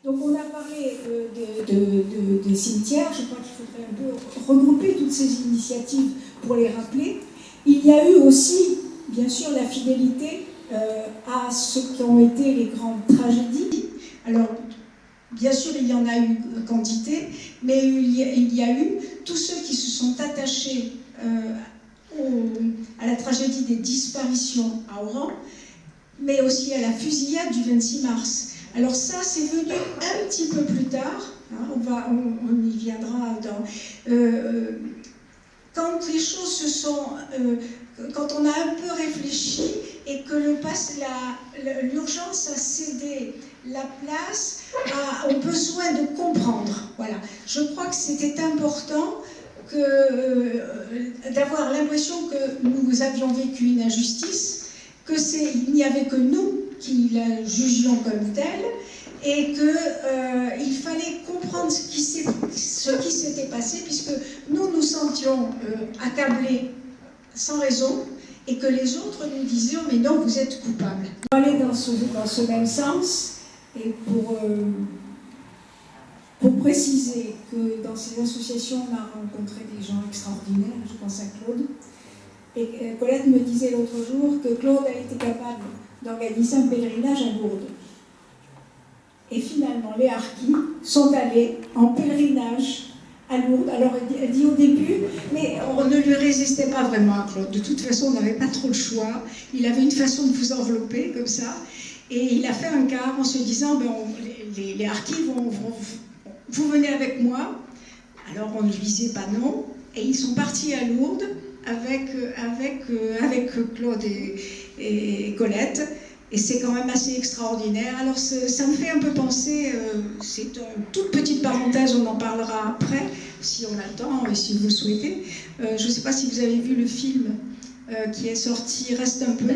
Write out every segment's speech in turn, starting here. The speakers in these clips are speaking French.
Donc on a parlé des cimetières, je crois qu'il faudrait un peu regrouper toutes ces initiatives pour les rappeler. Il y a eu aussi, bien sûr, la fidélité à ceux qui ont été les grandes tragédies. Alors, bien sûr, il y en a eu quantité, mais il y a eu tous ceux qui se sont attachés à la tragédie des disparitions à Oran, mais aussi à la fusillade du 26 mars. Alors ça, c'est venu un petit peu plus tard, hein, on y viendra quand les choses se sont... quand on a un peu réfléchi et que l'urgence a cédé la place au besoin de comprendre. Voilà. Je crois que c'était important d'avoir l'impression que nous avions vécu une injustice, qu'il n'y avait que nous qui la jugions comme telle, et qu'il fallait comprendre ce qui s'était passé, puisque nous nous sentions accablés sans raison, et que les autres nous disaient « mais non, vous êtes coupables ». On va aller dans ce même sens, et pour préciser que dans ces associations, on a rencontré des gens extraordinaires, je pense à Claude, et Colette me disait l'autre jour que Claude a été capable d'organiser un pèlerinage à Lourdes. Et finalement, les harkis sont allés en pèlerinage à Lourdes. Alors, elle dit au début, mais on ne lui résistait pas vraiment à Claude. De toute façon, on n'avait pas trop le choix. Il avait une façon de vous envelopper, comme ça. Et il a fait un quart en se disant, les harkis vous venez avec moi. Alors, on ne lui disait pas non. Et ils sont partis à Lourdes avec Claude et Colette. Et c'est quand même assez extraordinaire. Alors ça me fait un peu penser, c'est une toute petite parenthèse, on en parlera après, si on a le temps et si vous le souhaitez. Je ne sais pas si vous avez vu le film qui est sorti, Reste un peu.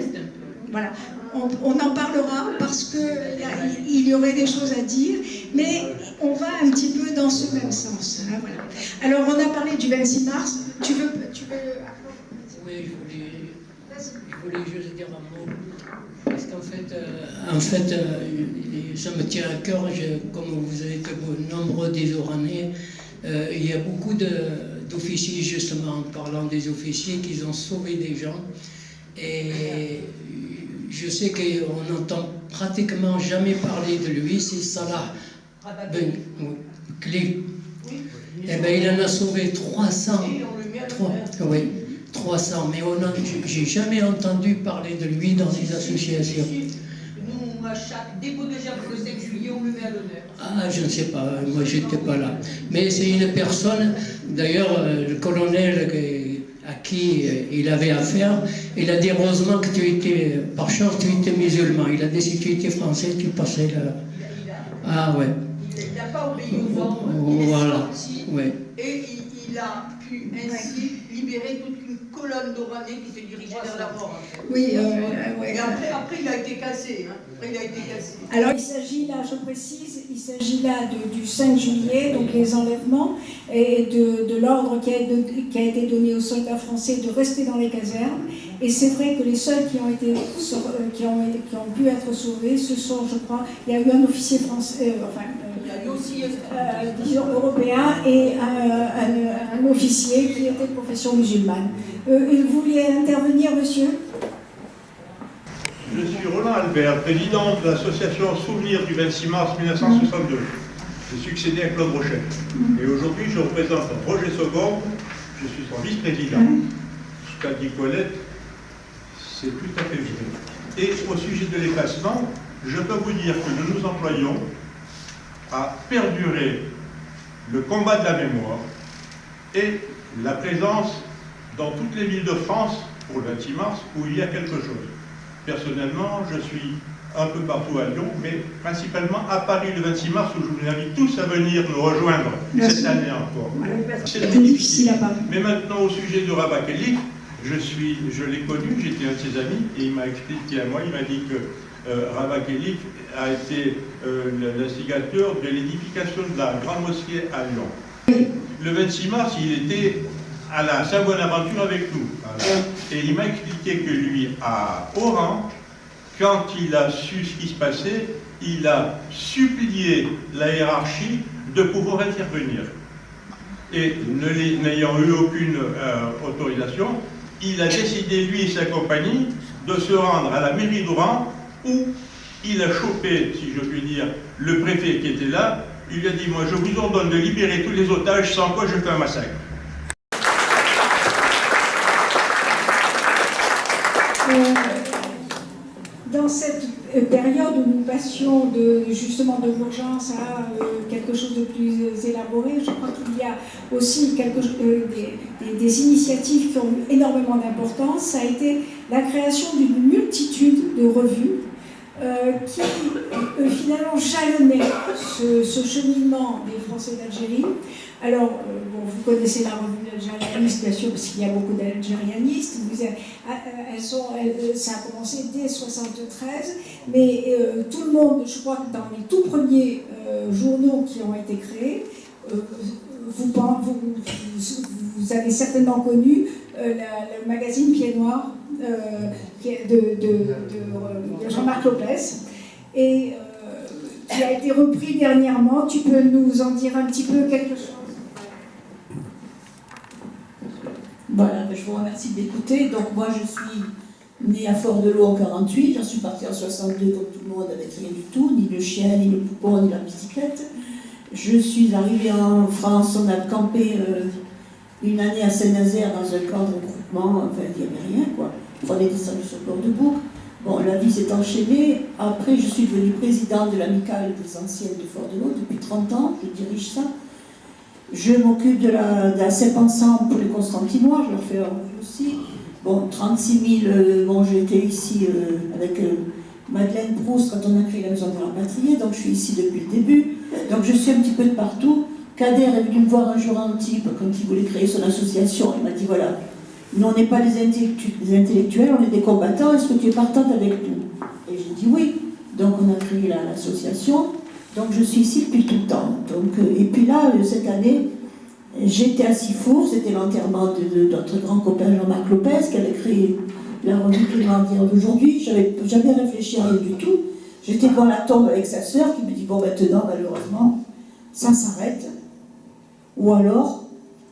Voilà. On en parlera parce qu'il y aurait des choses à dire, mais on va un petit peu dans ce même sens. Hein, voilà. Alors on a parlé du 26 mars. Tu veux... Oui, je voulais juste dire un mot. Parce qu'en fait, ça me tient à cœur, comme vous êtes nombreux des Oranais, il y a beaucoup d'officiers, justement, en parlant des officiers, qui ont sauvé des gens. Et je sais qu'on n'entend pratiquement jamais parler de lui, c'est Salah Ben Kli. Eh bien, il en a sauvé 300. Oui. 300, mais j'ai jamais entendu parler de lui dans les associations. Nous, à chaque dépôt de gerbe le 5 juillet, on le met à l'honneur. Ah, je ne sais pas, moi j'étais pas là. Mais c'est une personne, d'ailleurs, le colonel à qui il avait affaire, il a dit heureusement que tu étais, par chance, tu étais musulman. Il a dit si tu étais français, tu passais là. Ah ouais. Il n'a pas obéi aux ordres, voilà. Il est sorti, Ouais. Et il a pu ainsi libérer toute une colonne d'Oranais qui se dirigeait vers la mort. Oui, Et après, il a été cassé. Hein. Alors, il s'agit là, je précise, il s'agit là du 5 juillet, donc les enlèvements, et de l'ordre qui a été donné aux soldats français de rester dans les casernes. Et c'est vrai que les seuls qui ont pu être sauvés, ce sont, je crois, il y a eu un officier français, disons européen, et un officier qui était de confession musulmane. Vous vouliez intervenir, monsieur ? Je suis Roland Albert, président de l'association Souvenir du 26 mars 1962. J'ai succédé à Claude Rochette. Et aujourd'hui, je représente Roger Saugon, je suis son vice-président. Ce qu'a dit Colette, c'est tout à fait vrai. Et au sujet de l'effacement, je peux vous dire que nous nous employons à perdurer le combat de la mémoire et la présence dans toutes les villes de France pour le 26 mars où il y a quelque chose. Personnellement, je suis un peu partout à Lyon, mais principalement à Paris le 26 mars, où je vous invite tous à venir nous rejoindre cette année encore. C'est difficile. Mais maintenant, au sujet de Rabat Khelif, je l'ai connu, j'étais un de ses amis, et il m'a expliqué à moi, il m'a dit que Rabat Khelif a été l'instigateur de l'édification de la grande mosquée à Lyon. Le 26 mars, il était à la Saint-Bonaventure avec nous. Voilà. Et il m'a expliqué que lui, à Oran, quand il a su ce qui se passait, il a supplié la hiérarchie de pouvoir intervenir. Et n'ayant eu aucune autorisation, il a décidé, lui et sa compagnie, de se rendre à la mairie d'Oran, où il a chopé, si je puis dire, le préfet qui était là. Il lui a dit, moi je vous ordonne de libérer tous les otages, sans quoi je fais un massacre. Dans cette période où nous passions justement de l'urgence à quelque chose de plus élaboré, je crois qu'il y a aussi des initiatives qui ont eu énormément d'importance. Ça a été la création d'une multitude de revues qui finalement jalonnait ce cheminement des Français d'Algérie. Alors, bon, vous connaissez la revue algérianiste, bien sûr, parce qu'il y a beaucoup d'algérianistes. Ça a commencé dès 1973, mais tout le monde, je crois que dans les tout premiers journaux qui ont été créés, vous avez certainement connu le magazine Pied Noir de Jean-Marc Lopez, et qui a été repris dernièrement. Tu peux nous en dire un petit peu quelque chose? Voilà, je vous remercie d'écouter. Donc moi je suis née à Fort-de-L'Eau en 48, j'en suis partie en 62 comme tout le monde avec rien du tout, ni le chien, ni le poupon, ni la bicyclette. Je suis arrivée en France, on a campé une année à Saint-Nazaire dans un camp de regroupement, enfin il n'y avait rien quoi. On est descendu sur le bord de Bouc. Bon, la vie s'est enchaînée. Après je suis devenue présidente de l'amicale des anciennes de Fort-de-L'Eau depuis 30 ans, je dirige ça. Je m'occupe de la CEP Ensemble pour les Constantinois, je leur fais un revue aussi. Bon, 36 000, bon, j'ai été ici avec Madeleine Proust quand on a créé la Maison des Rapatriés, donc je suis ici depuis le début. Donc je suis un petit peu de partout. Kader est venu me voir un jour en type quand il voulait créer son association. Il m'a dit voilà, nous on n'est pas des intellectuels, on est des combattants, est-ce que tu es partante avec nous? Et j'ai dit oui. Donc on a créé l'association. Donc je suis ici depuis tout le temps. Donc, et puis là, cette année, j'étais à Sifour, c'était l'enterrement de notre grand copain Jean-Marc Lopez qui avait créé la revue Pied Noir d'aujourd'hui. J'avais jamais réfléchi à rien du tout. J'étais devant la tombe avec sa sœur qui me dit bon maintenant malheureusement ça s'arrête. Ou alors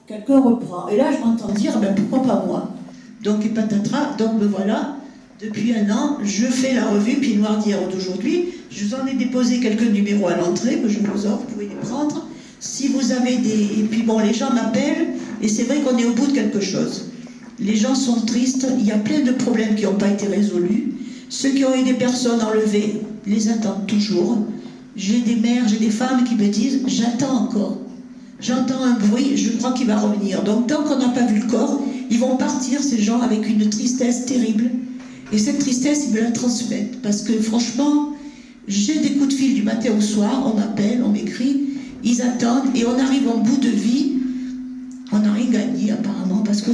quelqu'un reprend. Et là je m'entends dire ben pourquoi pas moi. Donc et patatras, donc me voilà. Depuis un an, je fais la revue Pied Noir d'hier ou d'aujourd'hui. Je vous en ai déposé quelques numéros à l'entrée que je vous offre, vous pouvez les prendre. Si vous avez des... Et puis bon, les gens m'appellent, et c'est vrai qu'on est au bout de quelque chose. Les gens sont tristes, il y a plein de problèmes qui n'ont pas été résolus. Ceux qui ont eu des personnes enlevées, les attendent toujours. J'ai des mères, j'ai des femmes qui me disent, j'attends encore. J'entends un bruit, je crois qu'il va revenir. Donc tant qu'on n'a pas vu le corps, ils vont partir, ces gens, avec une tristesse terrible. Et cette tristesse, ils me la transmettent. Parce que franchement, j'ai des coups de fil du matin au soir, on m'appelle, on m'écrit, ils attendent, et on arrive en bout de vie, on n'a rien gagné apparemment, parce que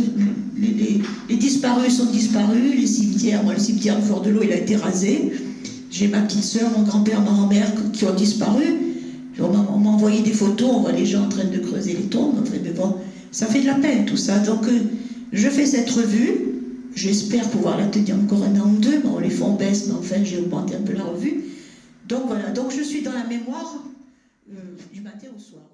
les disparus sont disparus, les cimetières, moi le cimetière de Fort-de-L'Eau, il a été rasé, j'ai ma petite soeur, mon grand-père, ma grand-mère qui ont disparu, on m'a envoyé des photos, on voit les gens en train de creuser les tombes, enfin, mais bon, ça fait de la peine tout ça, donc je fais cette revue. J'espère pouvoir la tenir encore un an ou deux. Bon, les fonds baissent, mais enfin, j'ai augmenté un peu la revue. Donc voilà, donc je suis dans la mémoire du matin au soir.